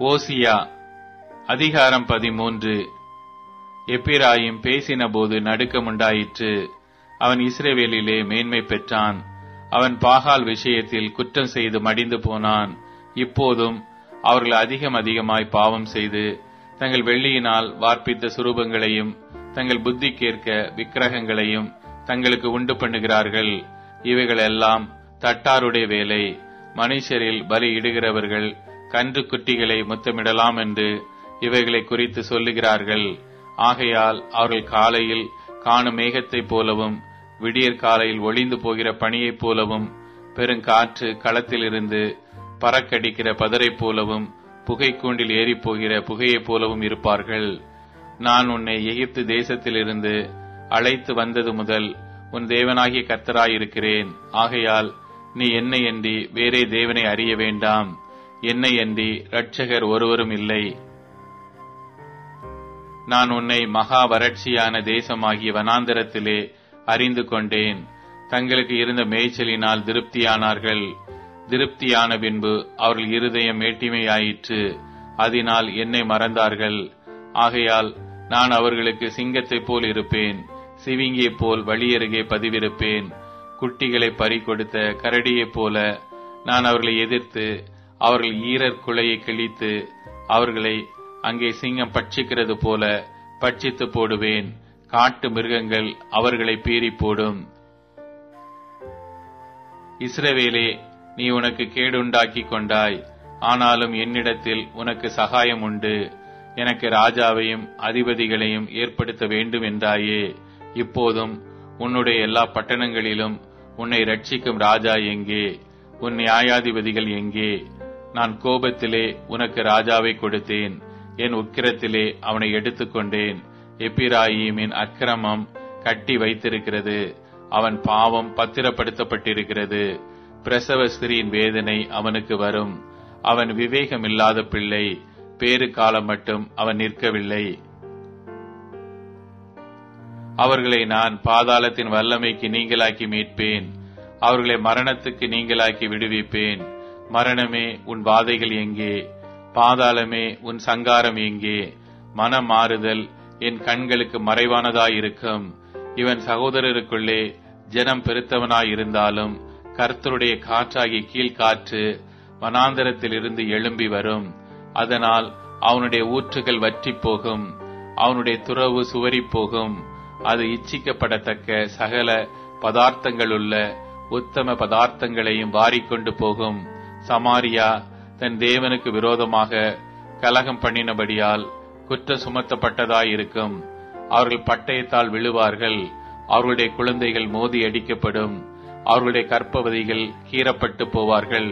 ஓசியா அதிகாரம் 13. எப்பிராயிம் பேசினபோது நடுக்கமுண்டாயிற்று. அவன் இஸ்ரவேலிலே மேன்மை பெற்றான். அவன் பாகால் விஷயத்தில் குற்றம் செய்து மடிந்து போனான். இப்போதும் அவர்கள் அதிகமாய் பாவம் செய்து தங்கள் வெள்ளியினால் வார்ப்பித்த சுரூபங்களையும் தங்கள் புத்திக்கேற்க விக்கிரகங்களையும் தங்களுக்கு உண்டு பண்ணுகிறார்கள். இவைகளெல்லாம் தட்டாருடைய வேலை. மனுஷரில் பலி இடுகிறவர்கள் கன்று குட்டிகளை முத்தமிடலாம் என்று இவைகளை குறித்து சொல்லுகிறார்கள். ஆகையால் அவர்கள் காலையில் காணும் மேகத்தைப் போலவும் விடியற் காலையில் ஒளிந்து போகிற பனியைப் போலவும் பெருங்காற்று களத்திலிருந்து பறக்கடிக்கிற பதரைப் போலவும் புகைக்கூண்டில் ஏறிப்போகிற புகையைப் போலவும் இருப்பார்கள். நான் உன்னை எகிப்து தேசத்திலிருந்து அழைத்து வந்தது முதல் உன் தேவனாகிய கர்த்தராயிருக்கிறேன். ஆகையால் நீ என்னை அன்றி வேறே தேவனை அறிய வேண்டாம். என்னை அன்றி இரட்சகர் ஒருவரும் இல்லை. நான் உன்னை மகா வறட்சியான தேசமாகிய வனாந்தரத்திலே அறிந்து கொண்டேன். தங்களுக்கு இருந்த மேய்ச்சலினால் திருப்தியானார்கள். திருப்தியான பின்பு அவர்கள் இருதயம் மேட்டிமையாயிற்று. அதனால் என்னை மறந்தார்கள். ஆகையால் நான் அவர்களுக்கு சிங்கத்தைப் போல் இருப்பேன், சிவிங்கியைப் போல் வழியருகே பதிவிருப்பேன். குட்டிகளை பறி கொடுத்த கரடியைப் போல நான் அவர்களை எதிர்த்து அவர்கள் ஈரர் குலையை கிழித்து அவர்களை அங்கே சிங்கம் பட்சிக்கிறது போல பட்சித்து போடுவேன். காட்டு மிருகங்கள் அவர்களை பீறி போடும். இஸ்ரவேலே, நீ உனக்கு கேடுண்டாக்கி கொண்டாய். ஆனாலும் என்னிடத்தில் உனக்கு சகாயம் உண்டு. எனக்கு ராஜாவையும் அதிபதிகளையும் ஏற்படுத்த வேண்டும் என்றாயே. இப்போதும் உன்னுடைய எல்லா பட்டணங்களிலும் உன்னை ரட்சிக்கும் ராஜா எங்கே? உன் நியாயாதிபதிகள் எங்கே? நான் கோபத்திலே உனக்கு ராஜாவை கொடுத்தேன், என் உக்கிரத்திலே அவனை எடுத்துக்கொண்டேன். எப்பிராயீமின் அக்கிரமம் கட்டி வைத்திருக்கிறது, அவன் பாவம் பத்திரப்படுத்தப்பட்டிருக்கிறது. பிரசவ ஸ்திரீயின் வேதனை அவனுக்கு வரும். அவன் விவேகமில்லாத பிள்ளை, பேறு காலம் மட்டும் அவன் நிற்கவில்லை. அவர்களை நான் பாதாளத்தின் வல்லமைக்கு நீங்களாக்கி மீட்பேன். அவர்களை மரணத்துக்கு நீங்களாக்கி விடுவிப்பேன். மரணமே, உன் வாதைகள் எங்கே? பாதாளமே, உன் சங்காரம் எங்கே? மனம் மாறுதல் என் கண்களுக்கு மறைவானதாயிருக்கும். இவன் சகோதரருக்குள்ளே ஜனம் பெருத்தவனாயிருந்தாலும் கர்த்தருடைய காற்றாகி கீழ்காற்று வனாந்தரத்திலிருந்து எழும்பி வரும். அதனால் அவனுடைய ஊற்றுகள் வற்றி போகும், அவனுடைய துறவு சுவரி போகும். அது இச்சிக்கப்படத்தக்க சகல பதார்த்தங்களுள்ள உத்தம பதார்த்தங்களையும் வாரிக்கொண்டு போகும். சமாரியா தன் தேவனுக்கு விரோதமாக கலகம் பண்ணினபடியால் குற்றம் சுமத்தப்பட்டதாயிருக்கும். அவர்கள் பட்டயத்தால் விழுவார்கள். அவர்களுடைய குழந்தைகள் மோதி அடிக்கப்படும். அவர்களுடைய கற்பவதிகள் கீறப்பட்டு போவார்கள்.